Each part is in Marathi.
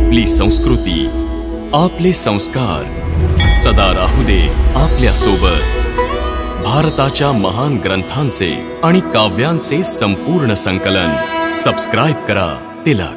आपली संस्कृती, आपले संस्कार सदा राहू दे आपल्या सोबत. भारताच्या महान ग्रंथांचे आणि काव्यांचे संपूर्ण संकलन. सबस्क्राइब करा तिलक.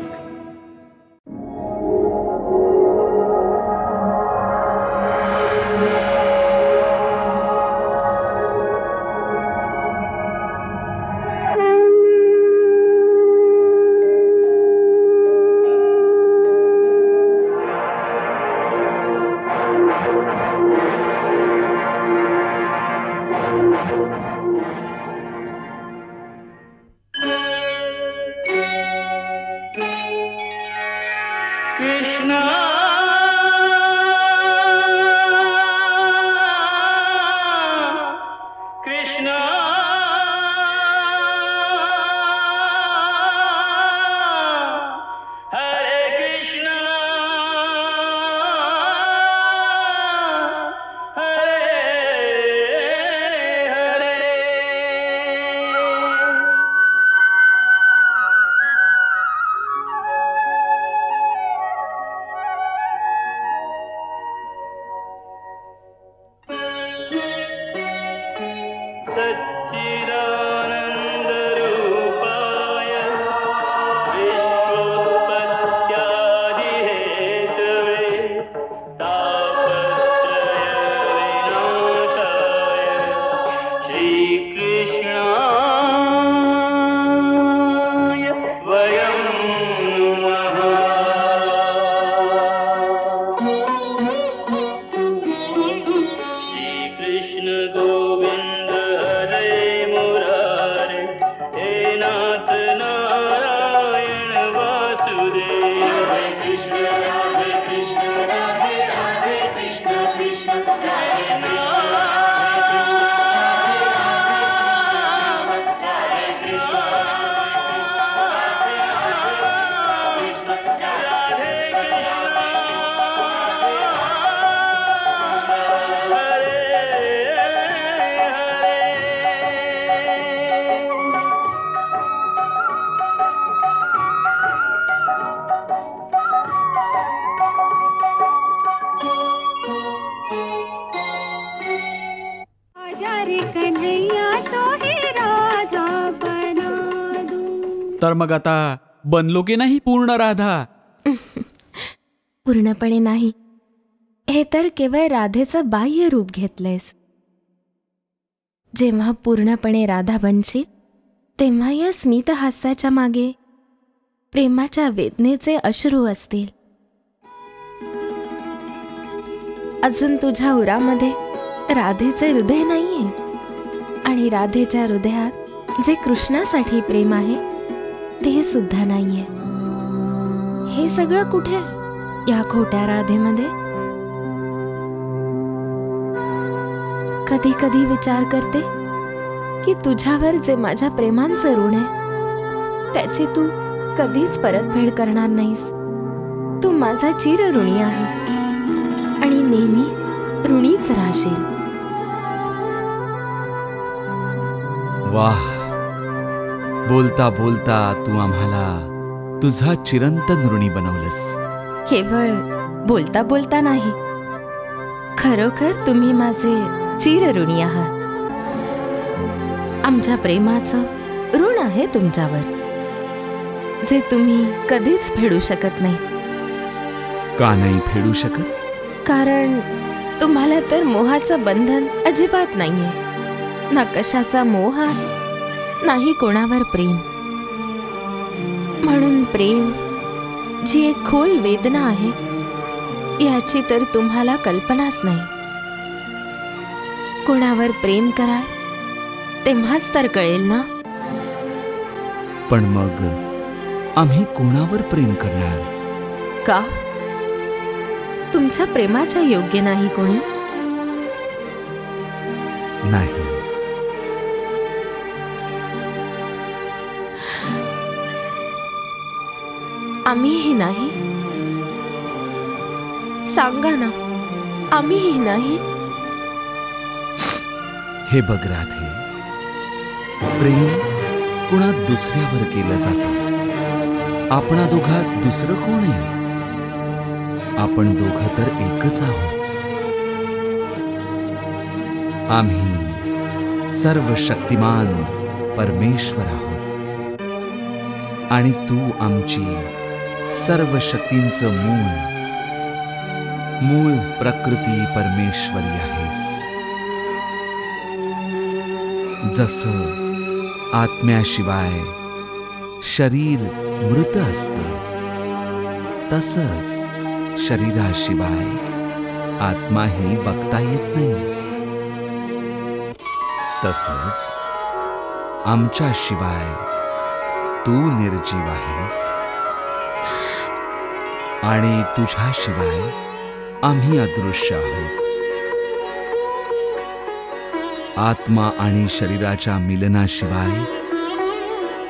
तर मग आता बनलो की नाही पूर्ण राधा? पूर्णपणे नाही, हे तर केवळ राधेचं बाह्य रूप घेतलंयस. जेव्हा पूर्णपणे राधा बनशील तेव्हा या स्मितहास्याच्या मागे प्रेमाच्या वेदनेचे अश्रू असतील. अजून तुझ्या उरामध्ये राधेचे हृदय नाहीये आणि राधेच्या हृदयात जे कृष्णासाठी प्रेम आहे ते सुद्धा नाहीये. हे सगळं कुठे या खोट्या राधेमध्ये? कधी कधी विचार करते की तुझ्यावर जे माझ्या प्रेमांचं ऋण आहे त्याची तू कधीच परतफेड करणार नाहीस. तू माझा चिरऋणी आहेस आणि नेहमी ऋणीच राहशील. वाह, बोलता बोलता तू आम्हाला तुझा चिरंतन ऋणी बनवलंस. केवळ बोलता बोलता नाही, खरोखर तुम्ही माझे चिरऋणी आहात. आमच्या प्रेमाचं ऋण आहे तुमच्यावर, जे तुम्ही कधीच फेडू शकत नाही. का नाही फेडू शकत? कारण तुम्हाला तर मोहाचं बंधन अजिबात नाहीये. ना कशाचा मोह आहे, नाही कोणावर प्रेम. म्हणून प्रेम जी एक खोल वेदना आहे याची तर तुम्हाला कल्पनाच नाही. कोणावर प्रेम कराल तेव्हाच तर कळेल ना. पण मग आम्ही कोणावर प्रेम करणार? का? तुमच्या प्रेमाच्या योग्य नाही कोणी? नाही. आम्हीही नाही? सांगा ना, आम्हीही नाही? हे बघ राधे, प्रेम कुणा दुसऱ्यावर केलं जातं. आपणा दोघात दुसरं कोण आहे? आपण दोघं तर एकच आहोत. आम्ही सर्व शक्तिमान परमेश्वर आहोत आणि तू आमची सर्व शक्तींचं मूळ प्रकृती परमेश्वरी आहेस. जसं आत्म्याशिवाय शरीर मृत असतं, तसंच शरीराशिवाय आत्माही बघता येत नाही. तसंच आमच्याशिवाय तू निर्जीव आहेस आणि तुझ्याशिवाय आम्ही अदृश्य आहोत. आत्मा आणि शरीराच्या मिलनाशिवाय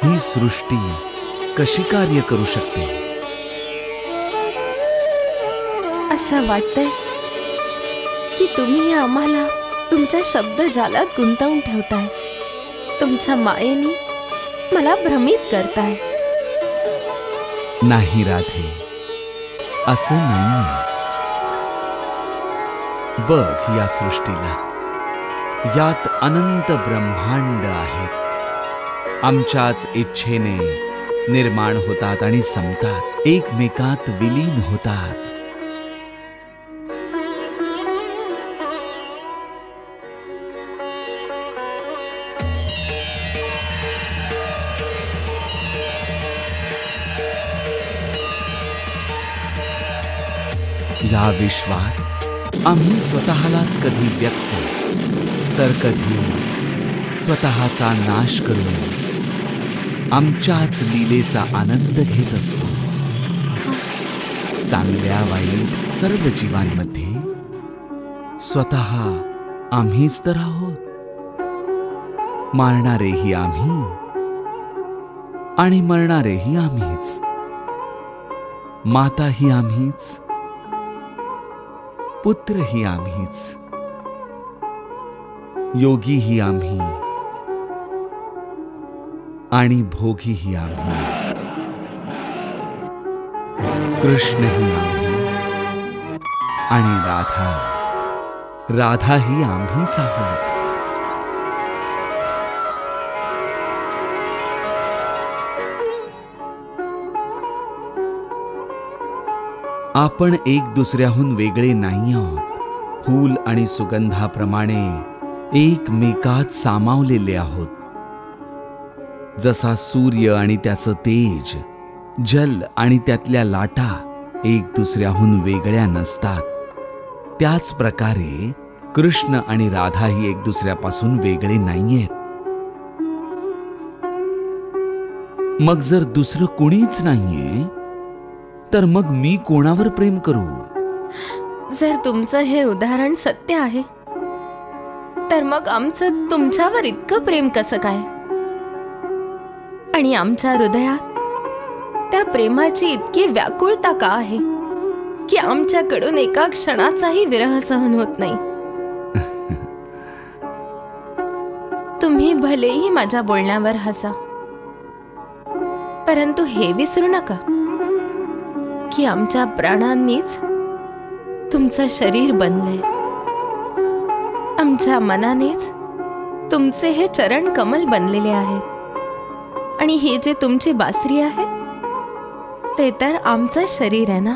ही सृष्टी कशी कार्य करू शकते? असं वाटतंय की तुम्ही आम्हाला तुमच्या शब्द जालात गुंतवून ठेवताय. तुमच्या मायेने मला भ्रमित करताय. नाही राधे, असं नाहीये. बघ या सृष्टीला, यात अनंत ब्रह्मांड आहेत. आमच्याच इच्छेने निर्माण होतात आणि संपतात, एकमेकात विलीन होतात. या विश्वात आम्ही स्वतःलाच कधी व्यक्त तर कधी स्वतःचा नाश करून आमच्याच लीलेचा आनंद घेत असतो. चांगल्या वाईट सर्व जीवांमध्ये स्वतः आम्हीच तर आहोत. मारणारेही आम्ही आणि मरणारेही आम्हीच. माताही आम्हीच, पुत्रही आम्हीच, योगीही आम्ही आणि भोगीही आम्ही. कृष्णही आम्ही आणि राधाही आम्हीच आहोत. आपण एक दुसऱ्याहून वेगळे नाही आहोत. फूल आणि सुगंधाप्रमाणे एकमेकात सामावलेले आहोत. जसा सूर्य आणि त्याचं तेज, जल आणि त्यातल्या लाटा एक दुसऱ्याहून वेगळ्या नसतात, त्याच प्रकारे कृष्ण आणि राधाही एक दुसऱ्यापासून वेगळे नाहीयेत. मग जर दुसरं कुणीच नाहीये, तर मग मी कोणावर प्रेम करू? जर तुमचं हे उदाहरण सत्य आहे, तर मग आमचं तुमच्यावर इतकं प्रेम कसं काय? आणि आमच्या हृदयात त्या प्रेमाची इतकी व्याकुळता का आहे की आमच्याकडून एका क्षणाचाही विरह सहन होत नाही? तुम्ही भलेही माझ्या बोलण्यावर हसा, परंतु हे विसरू नका की आमच्या प्राणांनीच तुमचं शरीर बनलंय. आमच्या मनानेच तुमचे हे चरण कमल बनलेले आहेत. आणि हे जे तुमची बासरी आहे, ते तर आमचं शरीर आहे ना.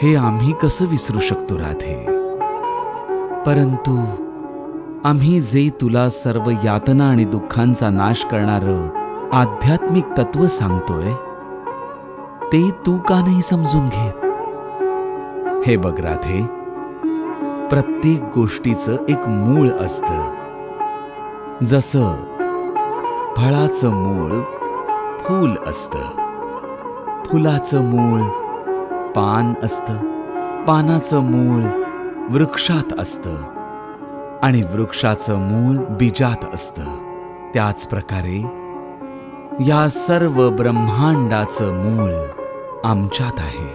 हे आम्ही कसं विसरू शकतो राधे? परंतु आम्ही जे तुला सर्व यातना आणि दुःखांचा नाश करणारं आध्यात्मिक तत्व सांगतोय, ते तू का नाही समजून घेत? हे बघ राधे, प्रत्येक गोष्टीचं एक मूळ असतं. जसं फळाचं मूळ फूल असतं, फुलाचं मूळ पान असतं, पानाचं मूळ वृक्षात असतं आणि वृक्षाचं मूळ बीजात असतं. त्याच प्रकारे या सर्व ब्रह्मांडाचं मूळ आमच्यात आहे.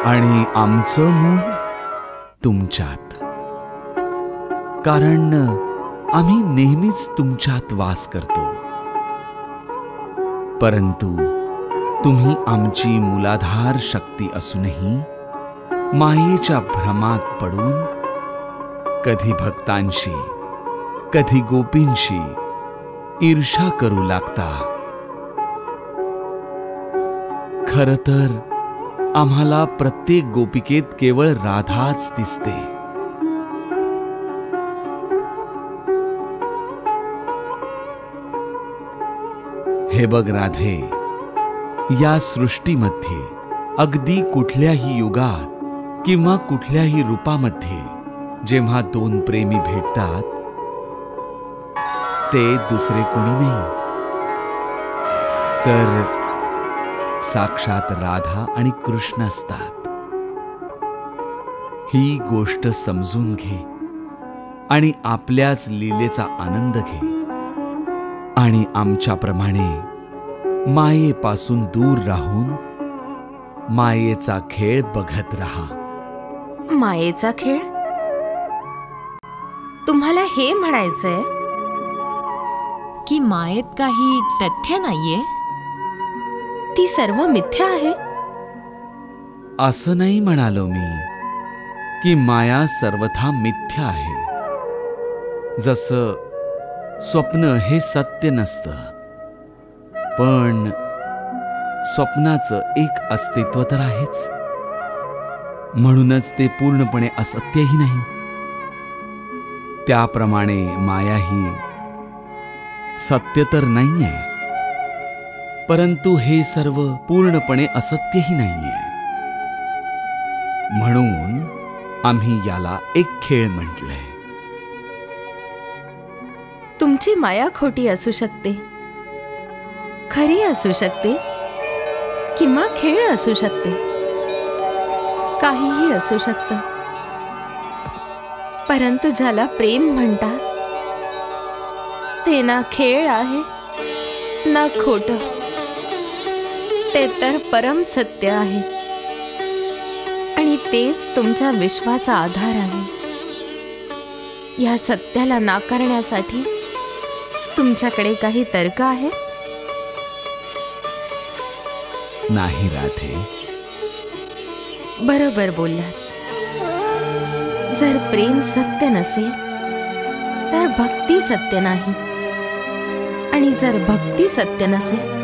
आणि आमचं मूळ तुमच्यात. कारण आम्ही नेहमीच तुमच्यात वास करतो. परंतु तुम्ही आमची मूलाधार शक्ती असूनही मायेच्या भ्रमात पडून कधी भक्तांशी कधी गोपींशी ईर्ष्या करू लागता. खरं तर आम्हाला प्रत्येक गोपिकेत केवळ राधाच दिसते. हे बघ राधे, या सृष्टीमध्ये अगदी कुठल्याही युगात किंवा कुठल्याही रूपामध्ये जेव्हा दोन प्रेमी भेटतात ते दुसरे कोणी नाही तर साक्षात राधा आणि कृष्ण असतात. ही गोष्ट समजून घे आणि आपल्याच लीलेचा आनंद घे आणि आमच्याप्रमाणे मायेपासून दूर राहून मायेचा खेळ बघत राहा. मायेचा खेळ? तुम्हाला हे म्हणायचंय की मायेत काही तथ्य नाहीये? ती सर्व मिथ्या आहे? असं नाही म्हणालो मी की माया सर्वथा मिथ्या आहे. जसं स्वप्न हे सत्य नसतं, पण स्वप्नाचं एक अस्तित्व तर आहेच, म्हणूनच ते पूर्णपणे असत्यही नाही. त्याप्रमाणे माया ही सत्य तर नाहीये, परंतु हे सर्व पूर्णपणे असत्यही नाहीये. म्हणून आम्ही याला एक खेळ म्हटलंय. तुमची माया खोटी असू शकते, खरी असू शकते, किंवा खेळ असू शकते, काहीही असू शकतं. परंतु ज्याला प्रेम म्हणतात ते ना खेळ आहे ना खोटं, ते तर परम सत्य आहे आणि तेच तुमच्या विश्वाचा आधार आहे. या सत्याला नाकारण्यासाठी तुमच्याकडे काही तर्क आहे? नाही राधे. बरोबर बोललात. जर प्रेम सत्य नसेल तर भक्ती सत्य नाही, आणि जर भक्ती सत्य नसेल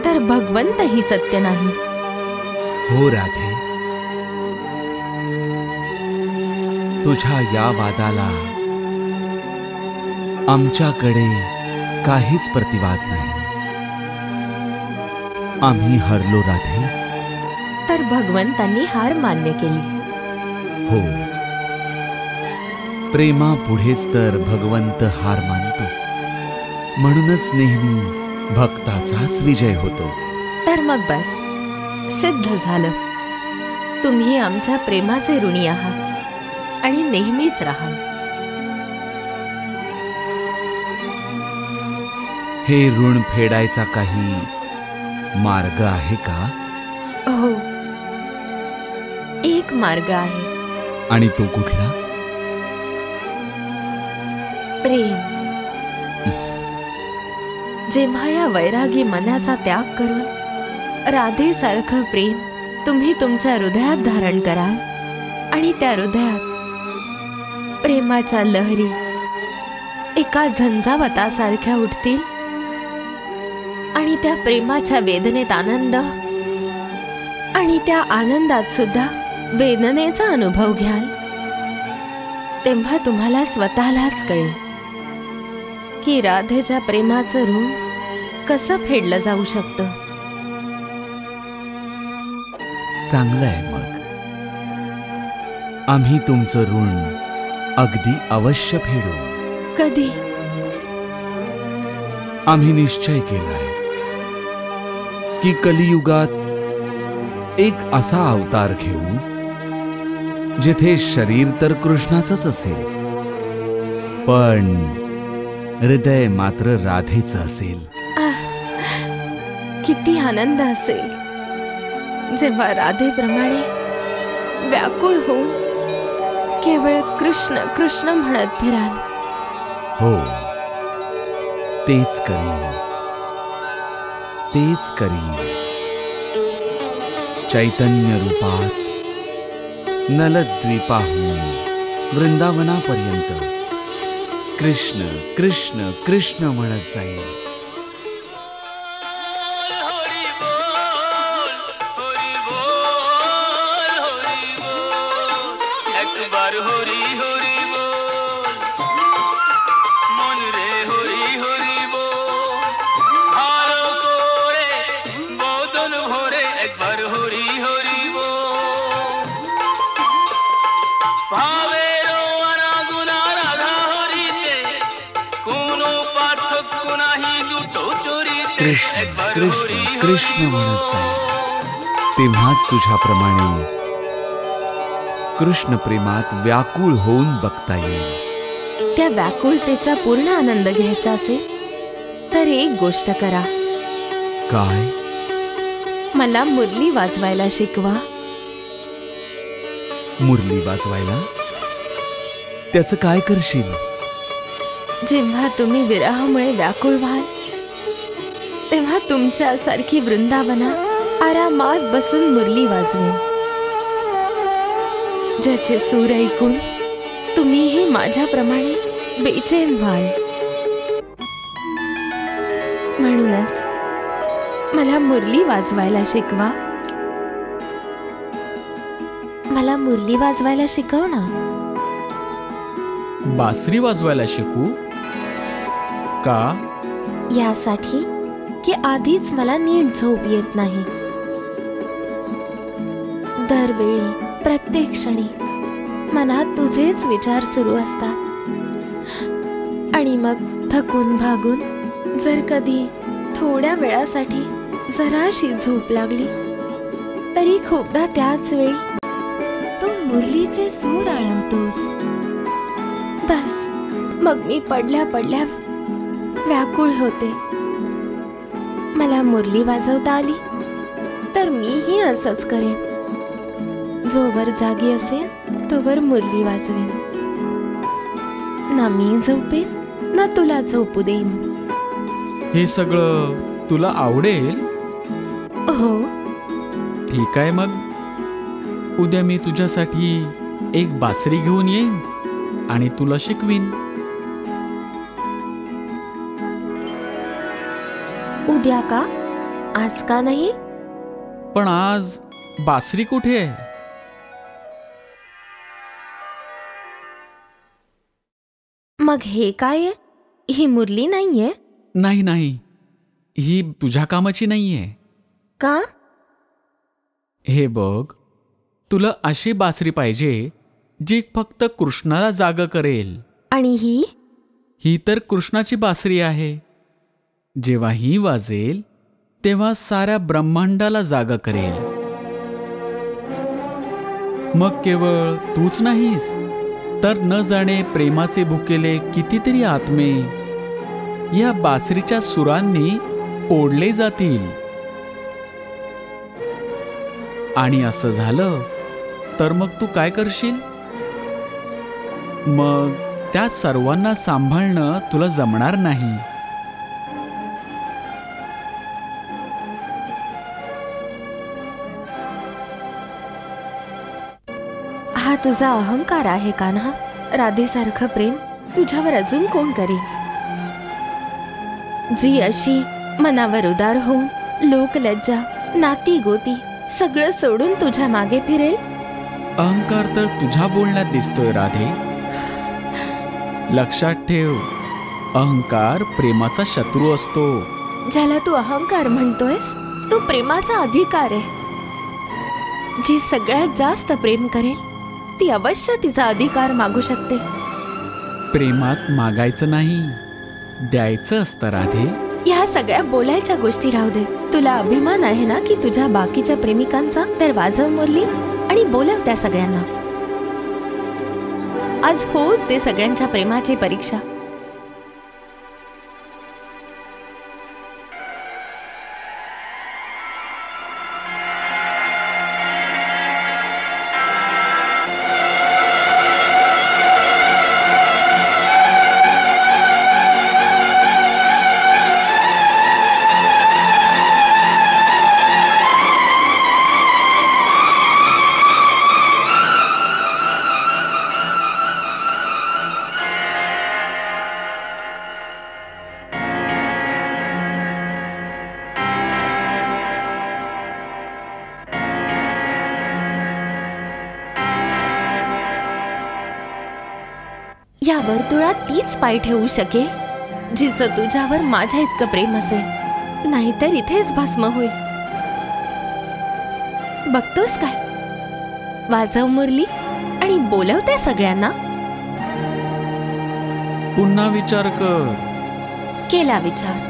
तर भगवंतही सत्य नाही. हो राधे, तुझ्या या वादाला आमच्याकडे काहीच प्रतिवाद नाही. आम्ही हरलो राधे. तर भगवंतांनी हार मान्य केली. हो, प्रेमापुढेच तर भगवंत हार मानतो, म्हणूनच नेहमी भक्ताचाच विजय होतो. तर मग बस, सिद्ध झालं. तुम्ही आमच्या प्रेमाचे ऋणी आहात आणि नेहमीच राहाल. हे ऋण फेडायचा काही मार्ग आहे का? हो, एक मार्ग आहे. आणि तो कुठला? प्रेम. जेव्हा या वैरागी मनाचा त्याग करून राधेसारखं प्रेम तुम्ही तुमच्या हृदयात धारण कराल आणि त्या हृदयात प्रेमाच्या लहरी एका झंझावतासारख्या उठतील आणि त्या प्रेमाच्या वेदनेत आनंद आणि त्या आनंदात सुद्धा वेदनेचा अनुभव घ्याल, तेव्हा तुम्हाला स्वतःलाच कळेल की राधेच्या प्रेमाचं ऋण कसं फेडलं जाऊ शकतं. चांगलं आहे. मग आम्ही तुमचं ऋण अगदी अवश्य फेडू. कधी? आम्ही निश्चय केलाय की कलियुगात एक असा अवतार घेऊ जिथे शरीर तर कृष्णाचंच असेल, पण हृदय मात्र राधेचं असेल. किती आनंद असेल जेव्हा राधेप्रमाणे व्याकुळ होऊन केवळ कृष्ण कृष्ण म्हणत फिराल. हो, तेच करीन. तेच करील. चैतन्य रूपात नलद्वीपाहून वृंदावनापर्यंत कृष्ण कृष्ण कृष्ण म्हणत जाईल. कृष्ण कृष्ण कृष्ण म्हणत जाईल. तेव्हाच तुझ्याप्रमाणे कृष्ण प्रेमात व्याकुळ होऊन बघता येईल. त्या व्याकुळतेचा पूर्ण आनंद घ्यायचा असेल तर एक गोष्ट करा. काय? मला मुरली वाजवायला शिकवा. मुरली वाजवायला? त्याचं काय करशील? जेव्हा तुम्ही विरहामुळे व्याकुळ व्हाल तेव्हा तुमच्यासारखी वृंदावनात आरामात बसून मुरली वाजवेन, ज्याचे सूर ऐकून तुम्हीही माझ्याप्रमाणे बेचैन व्हाल. म्हणूनच मला मुरली वाजवायला शिकवा. मला मुरली वाजवायला शिकव ना. बासरी वाजवायला शिकू का? यासाठी की आधीच मला नीट झोप येत नाही. दरवेळी प्रत्येक क्षणी मनात तुझेच विचार सुरू असतात आणि मग थकून भागून जर कधी थोड्या वेळासाठी जराशी झोप लागली तरी खूपदा त्याच वेळी तू मुरलीचे सूर आळवतोस. बस मग मी पडल्या पडल्या व्याकुळ होते. मला मुरली वाजवता आली तर मीही असंच करेन. जोवर जागी असेल तोवर मुरली वाजवेन. ना मी झोपेन ना तुला झोपू देईन. हे सगळं तुला आवडेल? हो. ठीक आहे, मग उद्या मी तुझ्यासाठी एक बासरी घेऊन येईन आणि तुला शिकवीन. उद्या का? आज का नाही? पण आज बासरी कुठे आहे? मग हे काय आहे? ही मुरली नाहीये? नाही नाही, ही तुझ्या कामाची नाहीये. का? हे बघ, तुला अशी बासरी पाहिजे जी फक्त कृष्णाला जाग करेल. आणि ही? ही तर कृष्णाची बासरी आहे. जेव्हा ही वाजेल तेव्हा साऱ्या ब्रह्मांडाला जाग करेल. मग केवळ तूच नाहीस तर न जाणे प्रेमाचे भुकेले कितीतरी आत्मे या बासरीच्या सुरांनी ओढले जातील. आणि असं झालं तर मग तू काय करशील? मग त्या सर्वांना सांभाळणं तुला जमणार नाही. हा तुझा अहंकार आहे का ना? राधेसारखं प्रेम तुझ्यावर अजून कोण करेल? जी अशी मनावर उदार होऊन लोकलज्जा नाती गोती सगळं सोडून तुझ्या मागे फिरेल. अहंकार तर तुझ्या बोलण्यात दिसतोय राधे. लक्षात ठेव, अहंकार प्रेमाचा शत्रू असतो. ज्याला तू अहंकार म्हणतोयस तो प्रेमाचा अधिकार आहे. जी सगळ्यात जास्त प्रेम करेल ती अवश्य तिचा अधिकार मागू शकते. प्रेमात मागायचं नाही, द्यायचं असतं राधे. ह्या सगळ्या बोलायच्या गोष्टी राहू दे. तुला अभिमान आहे ना की तुझ्या बाकीच्या प्रेमिकांचा? तर वाजव मुरली आणि बोलव त्या सगळ्यांना. आज होच ते सगळ्यांच्या प्रेमाची परीक्षा. वर्तुळात तीच पाय ठेवू शके जिचं तुझ्यावर माझ्या इतकं प्रेम असेल, नाहीतर इथेच भस्म होईल. बघतोस काय? वाजव मुरली आणि बोलवते सगळ्यांना. पुन्हा विचार कर. केला विचार.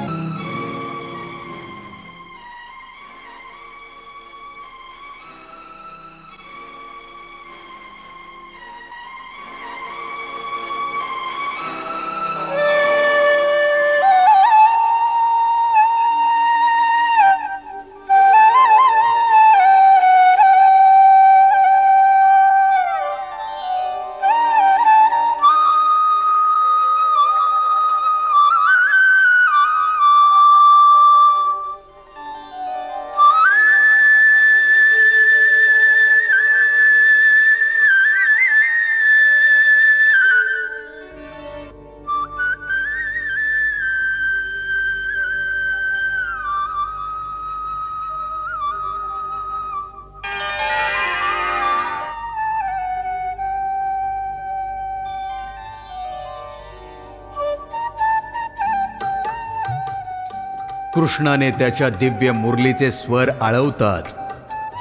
कृष्णाने त्याच्या दिव्य मुरलीचे स्वर आळवताच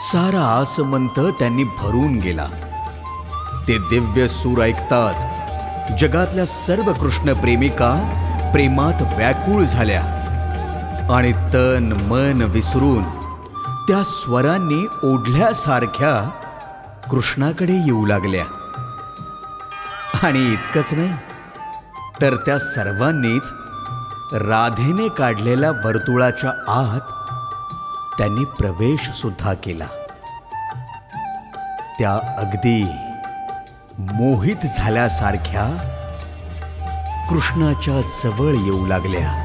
सारा आसमंत त्यांनी भरून गेला. ते दिव्य सूर ऐकताच जगातल्या सर्व कृष्ण प्रेमिका प्रेमात व्याकुळ झाल्या आणि तन मन विसरून त्या स्वरांनी ओढल्यासारख्या कृष्णाकडे येऊ लागल्या. आणि इतकंच नाही तर त्या सर्वांनीच राधेने काढलेल्या वर्तुळाच्या आत त्यांनी प्रवेश सुद्धा केला. त्या अगदी मोहित झाल्यासारख्या कृष्णाच्या जवळ येऊ लागल्या.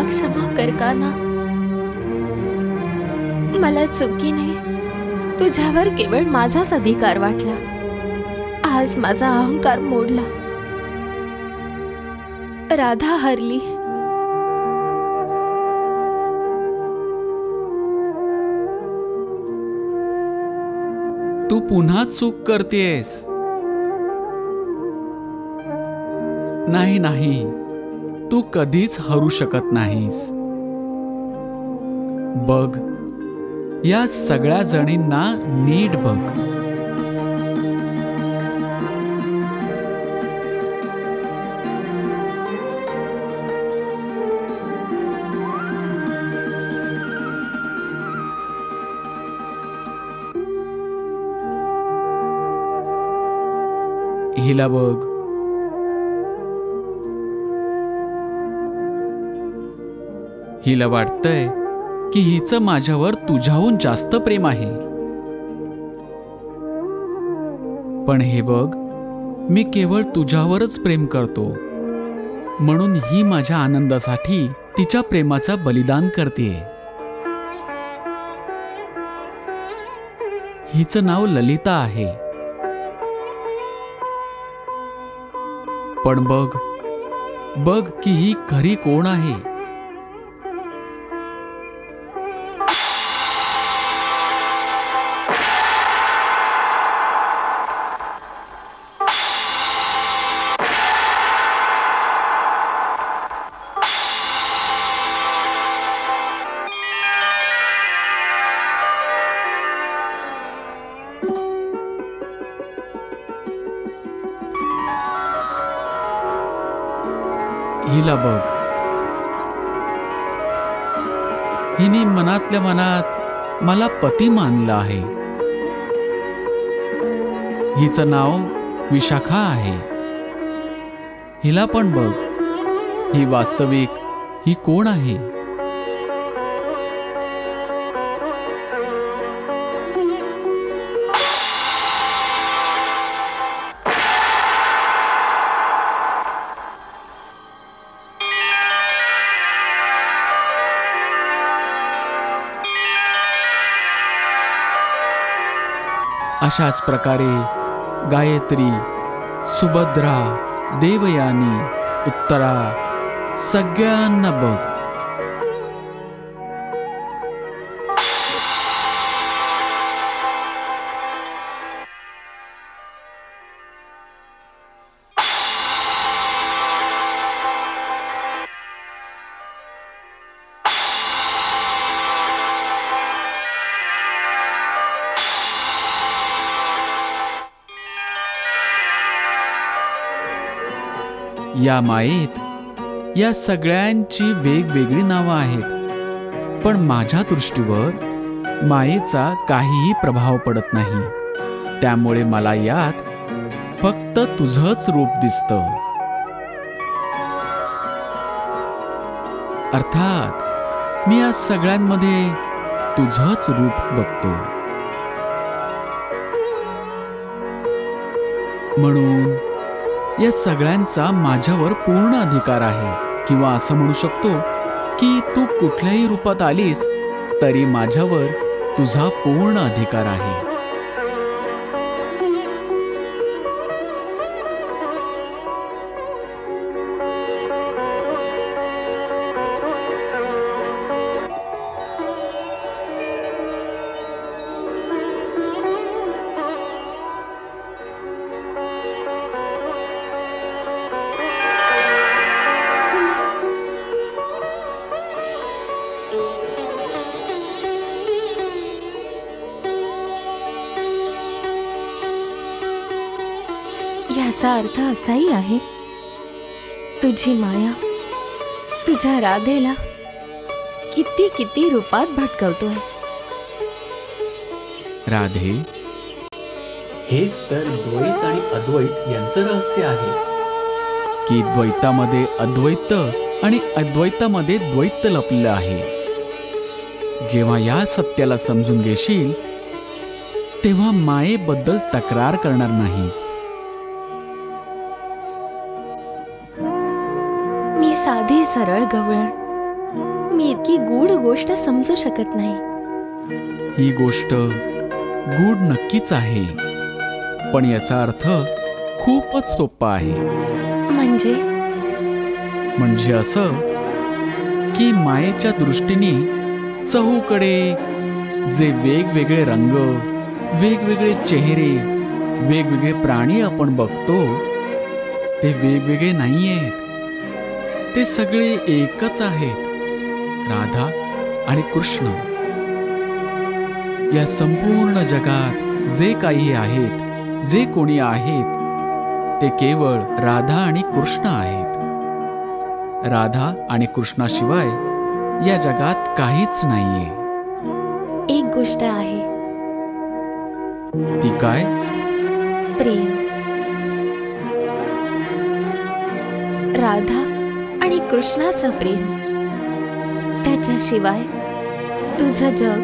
क्षमा कर कान्हा. मला चुकीने तुझ्यावर केवळ माझाच अधिकार वाटला. आज माझा अहंकार मोडला. राधा हरली. तू पुन्हा चूक करतेस. नाही नाही, तू कधीच हरू शकत नाहीस. बघ, या सगळ्या जणींना नीट बघ. हिला बघ. हिला वाटतंय की हिचं माझ्यावर तुझ्याहून जास्त प्रेम आहे. पण हे बघ, मी केवळ तुझ्यावरच प्रेम करतो, म्हणून ही माझ्या आनंदासाठी तिच्या प्रेमाचा बलिदान करतेय. हिचं नाव ललिता आहे. पण बघ बघ की ही खरी कोण आहे. हिला बघ. हिने मनातल्या मनात मला पती मानलं आहे. हिचं नाव विशाखा आहे. हिला पण बघ. ही वास्तविक ही कोण आहे. अशाच प्रकारे गायत्री, सुभद्रा, देवयानी, उत्तरा सगळ्यांना बघ. या मायेत या सगळ्यांची वेगवेगळी नावं आहेत, पण माझ्या दृष्टीवर मायेचा काहीही प्रभाव पडत नाही. त्यामुळे मला यात फक्त तुझंच रूप दिसतं. अर्थात मी या सगळ्यांमध्ये तुझंच रूप बघतो. म्हणून या सगळ्यांचा माझ्यावर पूर्ण अधिकार आहे. किंवा असं म्हणू शकतो की तू कुठल्याही रूपात आलीस तरी माझ्यावर तुझा पूर्ण अधिकार आहे. याचा अर्थ असाही आहे, तुझी माया तुझ्या राधेला किती किती रूपात भटकवतोय. राधे, हेच तर द्वैत आणि अद्वैत यांचं रहस्य आहे. की द्वैतामध्ये अद्वैत आणि अद्वैतामध्ये द्वैत लपलेलं आहे. जेव्हा या सत्याला समजून घेशील तेव्हा मायेबद्दल तक्रार करणार नाहीस. मी साधी सरळ गवळण, मी इतकी गूढ गोष्ट समजू शकत नाही. ही गोष्ट गूढ नक्कीच आहे, पण याचा अर्थ खूपच सोपा आहे. म्हणजे असं की मायेच्या दृष्टीने चहूकडे जे वेगवेगळे रंग, वेगवेगळे चेहरे, वेगवेगळे प्राणी आपण बघतो ते वेगवेगळे नाही आहेत. ते सगळे एकच आहेत, राधा आणि कृष्ण. या संपूर्ण जगात जे काही आहेत, जे कोणी आहेत, ते केवळ राधा आणि कृष्ण आहेत. राधा आणि कृष्णाशिवाय या जगात काहीच नाहीये. एक गोष्ट आहे. ती काय? प्रेम. राधा आणि कृष्णाचं प्रेम. त्याच्याशिवाय तुझं जग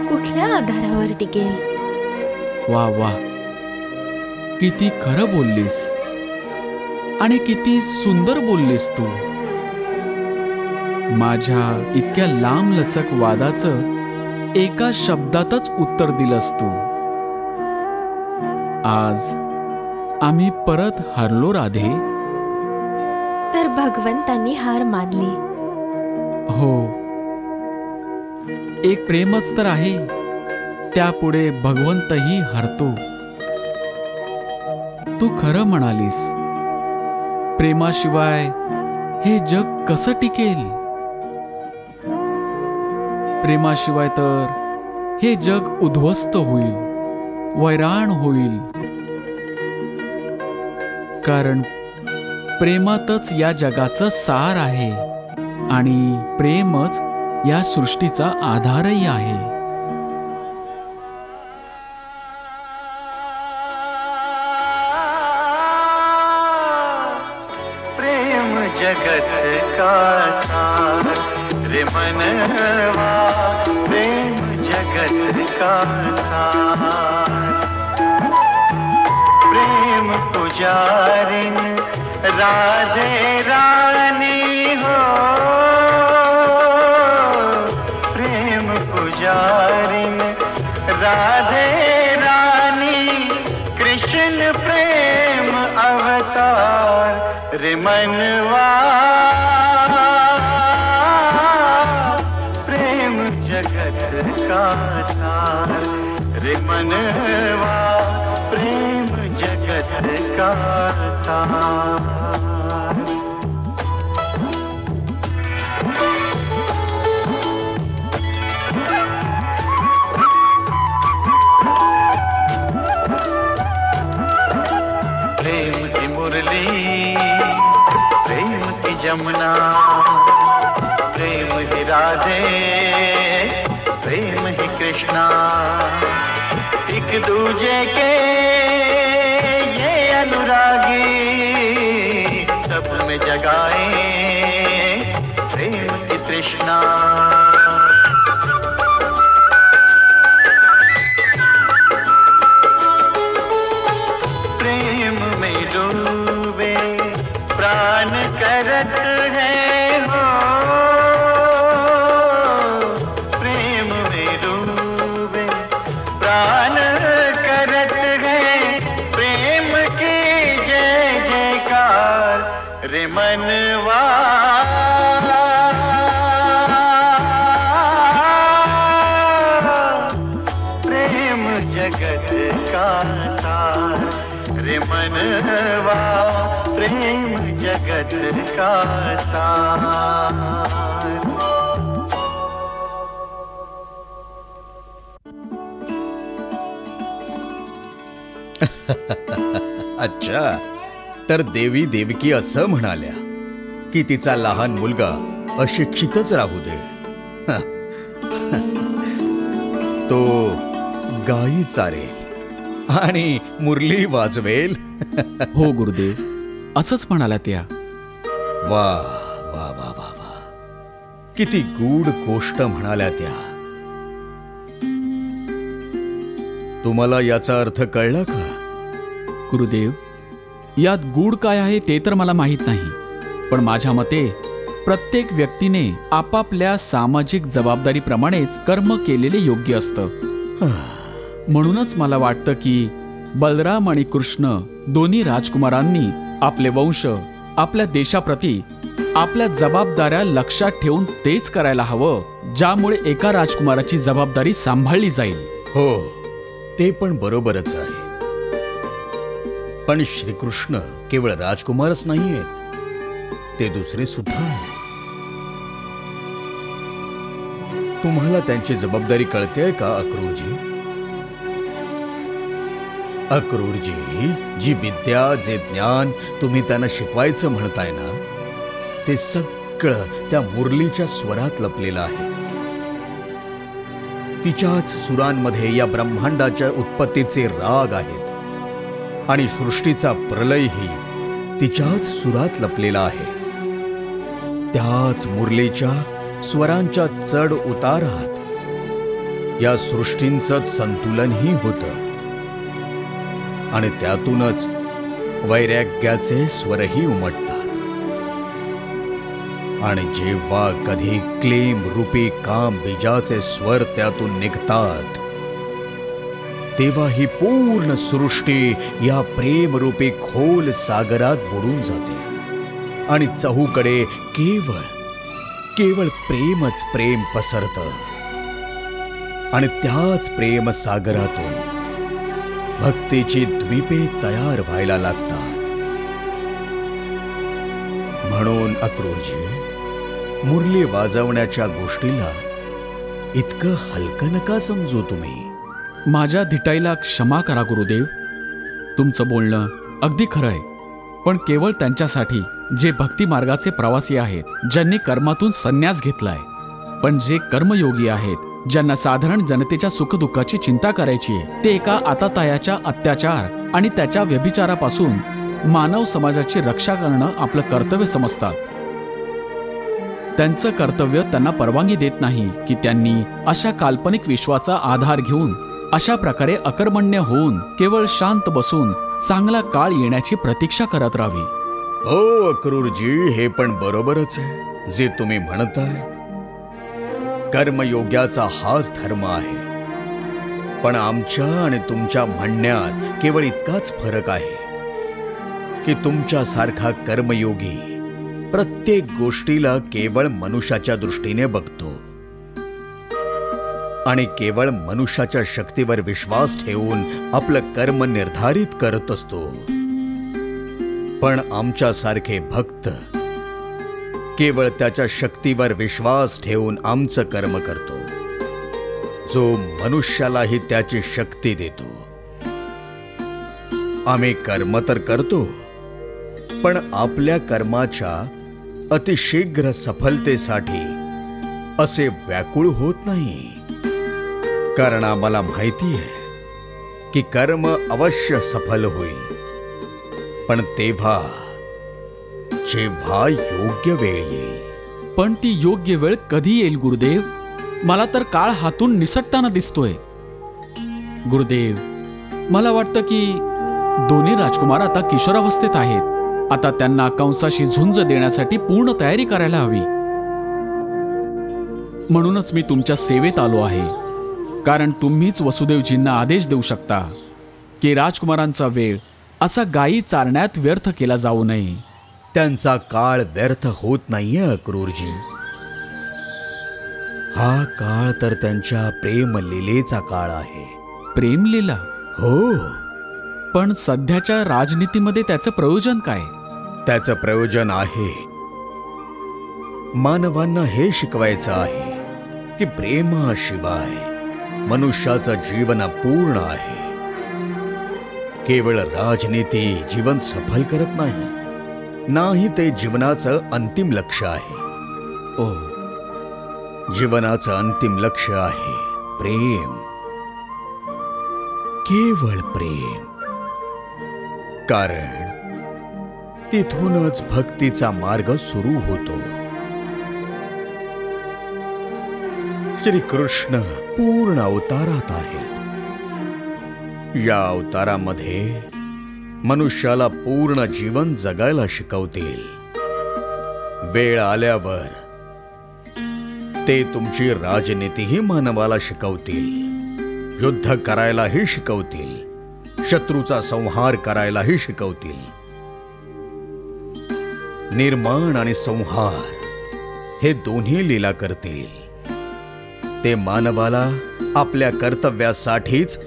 कुठल्या आधारावर टिकेल? वा वा, किती खरं बोललीस आणि किती सुंदर बोललीस तू. माझ्या इतक्या लांबलचक वादाचं एका शब्दातच उत्तर दिलंस तू. आज आम्ही परत हरलो राधे. तर भगवंतांनी हार मानली. हो, एक प्रेमच तर आहे, त्यापुढे भगवंतही हरतो. तू खरं म्हणालीस, प्रेमाशिवाय हे जग कसं टिकेल? प्रेमाशिवाय तर हे जग उद्ध्वस्त होईल, वैराण होईल. कारण प्रेमातच या जगाचं सार आहे आणि प्रेमच या सृष्टीचा आधारही आहे. प्रेम जगत का सार रे मनवा, प्रेम जगत का सार. प्रेम पुजारिन राधे रानी हो, प्रेम पुजारिन राधे रानी, कृष्ण प्रेम अवतार रे मनवा. प्रेम जगत का सार रे मनवा, प्रेम जगत का सार. प्रेम की मुरली, प्रेम की जमुना, प्रेम ही राधे, प्रेम ही कृष्णा. एक दूजे के ये अनुरागी, सब में जगाए प्रेम की तृष्णा. प्रेम में डूबे प्राण करत है हो, प्रेम में डूबे प्राण करत है, प्रेम की जय जयकार रे मनवा. प्रेम जगत का सार रे मनवा, प्रेम जगत का सार. अच्छा, तर देवी देवकी असं म्हणाल्या की तिचा लहान मुलगा अशिक्षितच राहू दे. तो गायी चारेल आणि मुरली वाजवेल. हो गुरुदेव, असंच म्हणाला त्या. वा वा वा वा वा, किती गूढ गोष्ट म्हणाल्या त्या. तुम्हाला याचा अर्थ कळला का? गुरुदेव, यात गूढ काय आहे ते तर मला माहीत नाही, पण माझ्या मते प्रत्येक व्यक्तीने आपापल्या सामाजिक जबाबदारीप्रमाणेच कर्म केलेले योग्य असतं. म्हणूनच मला वाटतं की बलराम आणि कृष्ण दोन्ही राजकुमारांनी आपले वंश, आपल्या देशाप्रती आपल्या जबाबदाऱ्या लक्षात ठेवून तेच करायला हवं, ज्यामुळे एका राजकुमाराची जबाबदारी सांभाळली जाईल. हो, ते पण बरोबरच आहे. पण श्रीकृष्ण केवळ राजकुमारच नाही आहेत, ते दुसरे सुद्धा आहेत. तुम्हाला त्यांची जबाबदारी कळतेय का अक्रूरजी? अक्रूरजी, जी विद्या, जे ज्ञान तुम्ही त्यांना शिकवायचं म्हणताय ना, ते सगळं त्या मुरलीच्या स्वरात लपलेलं आहे. तिच्याच सुरांमध्ये या ब्रह्मांडाच्या उत्पत्तीचे राग आहेत आणि सृष्टीचा प्रलयही तिच्याच सुरात लपलेला आहे. त्याच मुरलीच्या स्वरांच्या चढ उतारात या सृष्टींचं संतुलनही होतं आणि त्यातूनच वैराग्याचे स्वरही उमटतात. आणि जेव्हा कधी क्लेम रूपी काम बीजाचे स्वर त्यातून निघतात, तेव्हा ही पूर्ण सृष्टी या प्रेम रूपी खोल सागरात बुडून जाते आणि चहूकडे केवळ प्रेमच प्रेम पसरतं. आणि त्याच प्रेम सागरातून भक्तीची द्वीपे तयार व्हायला लागतात. म्हणून अक्रूरजी, मुरली वाजवण्याच्या गोष्टीला इतकं हलकं नका समजू तुम्ही. माझ्या धिटाईला क्षमा करा गुरुदेव. तुमचं बोलणं अगदी खरं आहे, पण केवळ त्यांच्यासाठी जे भक्ती मार्गाचे प्रवासी आहेत, ज्यांनी कर्मातून संन्यास घेतलाय. पण जे कर्मयोगी आहेत, ज्यांना साधारण जनतेच्या सुखदुःखाची चिंता करायची आहे, ते एका आतातायाच्या अत्याचार आणि त्याच्या व्यभिचारापासून मानव समाजाची रक्षा करणं आपलं कर्तव्य समजतात. त्यांचं कर्तव्य त्यांना परवानगी देत नाही की त्यांनी अशा काल्पनिक विश्वाचा आधार घेऊन अशा प्रकारे अकर्मण्य होऊन केवळ शांत बसून चांगला काळ येण्याची प्रतीक्षा करत राहावी. हो अक्रूरजी, हे पण बरोबरच आहे जे तुम्ही म्हणताय. कर्मयोग्याचा हाच धर्म आहे. पण आमच्या आणि तुमच्या म्हणण्यात केवळ इतकाच फरक आहे की तुमच्यासारखा कर्मयोगी प्रत्येक गोष्टीला केवळ मनुष्याच्या दृष्टीने बघतो आणि केवळ मनुष्याच्या शक्तीवर विश्वास ठेवून आपलं कर्म निर्धारित करत असतो. पण आमच्यासारखे भक्त केवळ त्याच्या शक्तीवर विश्वास ठेवून आमचं कर्म करतो, जो मनुष्यालाही त्याची शक्ती देतो. आम्ही कर्म तर करतो, पण आपल्या कर्माच्या अतिशीघ्र सफलतेसाठी असे व्याकुळ होत नाही. कारण आम्हाला माहिती आहे की कर्म अवश्य सफल होईल, पण तेव्हा जेव्हा योग्य वेळ येईल. पण ती योग्य वेळ कधी येईल गुरुदेव? मला तर काळ हातून निसटताना दिसतोय. गुरुदेव, मला वाटतं की दोन्ही राजकुमार आता किशोरावस्थेत आहेत. आता त्यांना कंसाशी झुंज देण्यासाठी पूर्ण तयारी करायला हवी. म्हणूनच मी तुमच्या सेवेत आलो आहे, कारण तुम्हीच वसुदेवजींना आदेश देऊ शकता की राजकुमारांचा वेळ असा गायी चारण्यात व्यर्थ केला जाऊ नये. त्यांचा काळ व्यर्थ होत नाहीये अक्रूरजी. हा काळ तर त्यांच्या प्रेमलीलेचा काळ आहे. प्रेमलीला? हो. पण सध्याच्या राजनीतीमध्ये त्याचं प्रयोजन काय? त्याचं प्रयोजन आहे मानवांना हे शिकवायचं आहे की प्रेमाशिवाय मनुष्याचं जीवन अपूर्ण आहे. केवळ राजनीती जीवन सफल करत नाही ते जीवनाचं अंतिम लक्ष्य आहे. जीवनाचं अंतिम लक्ष्य आहे प्रेम, केवळ प्रेम. कारण तिथूनच भक्तीचा मार्ग सुरू होतो. श्रीकृष्ण पूर्ण अवतारात आहेत. या अवतारामध्ये मनुष्याला पूर्ण जीवन जगायला शिकवतील. वेळ आल्यावर ते तुमची राजनीतीही मानवाला शिकवतील, युद्ध करायलाही शिकवतील, शत्रूचा संहार करायलाही शिकवतील. निर्माण आणि संहार हे दोन्ही लीला करतील. ते मानवाला आपल्या कर्तव्यासाठीच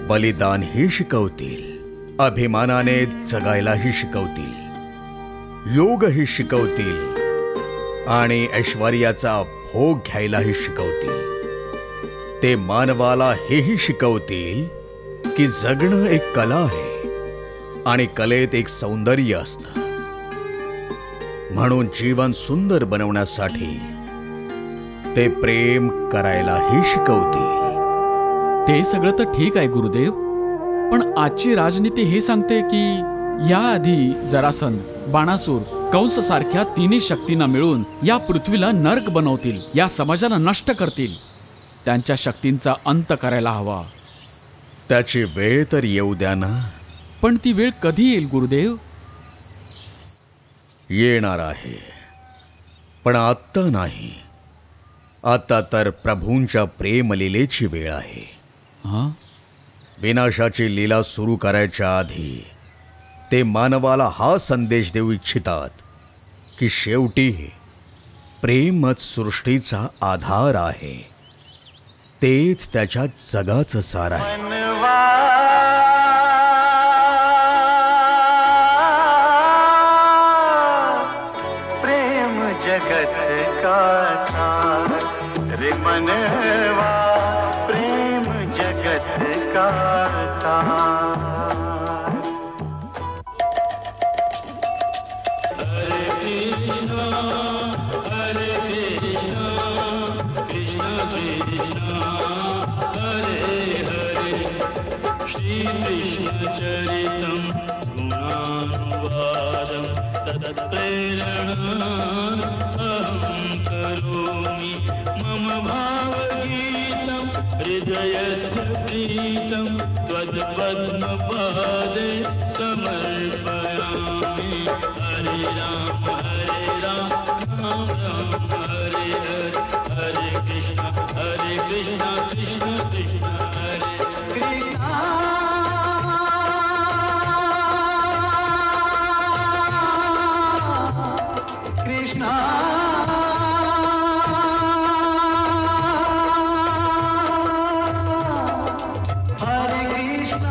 बलिदानही शिकवतील, अभिमानाने जगायलाही शिकवतील, योगही शिकवतील आणि ऐश्वर्याचा भोग घ्यायलाही शिकवतील. ते मानवाला हेही शिकवतील की जगणं एक कला आहे आणि कलेत एक सौंदर्य असतं. म्हणून जीवन सुंदर बनवण्यासाठी ते प्रेम करायलाही शिकवतील. ते सगळं तर ठीक आहे गुरुदेव, पण आजची राजनीती हे सांगते की याआधी जरासंध, बाणासूर, कंस सारख्या तिन्ही शक्तींना मिळून या पृथ्वीला नर्क बनवतील, या समाजाला नष्ट करतील. त्यांच्या शक्तींचा अंत करायला हवा. त्याची वेळ तर येऊ द्या ना. पण ती वेळ कधी येईल गुरुदेव? येणार आहे, पण आत्ता नाही. आता तर प्रभूंच्या प्रेमलीलेची वेळ आहे. विनाशाची लीला सुरू करायच्या आधी ते मानवाला हा संदेश देऊ इच्छितात की शेवटी प्रेमच सृष्टीचा आधार आहे, तेच त्याच्या जगाचं सार आहे. प्रेम जगत का सार रे मनवा, प्रेम जगत का सार. हरे कृष्णा कृष्ण कृष्ण हरे हरे, श्री कृष्ण चरितम् गुणानुवादं तत्प्रेरणा अहं करोमि. मम भावगीतं हृदयस्य प्रीतं त्वत्पद्मपादे समर्पयामि. हरे राम राम राम हरे हरे, हरे कृष्ण कृष्ण कृष्ण हरे कृष्ण. कृष्ण हरे कृष्ण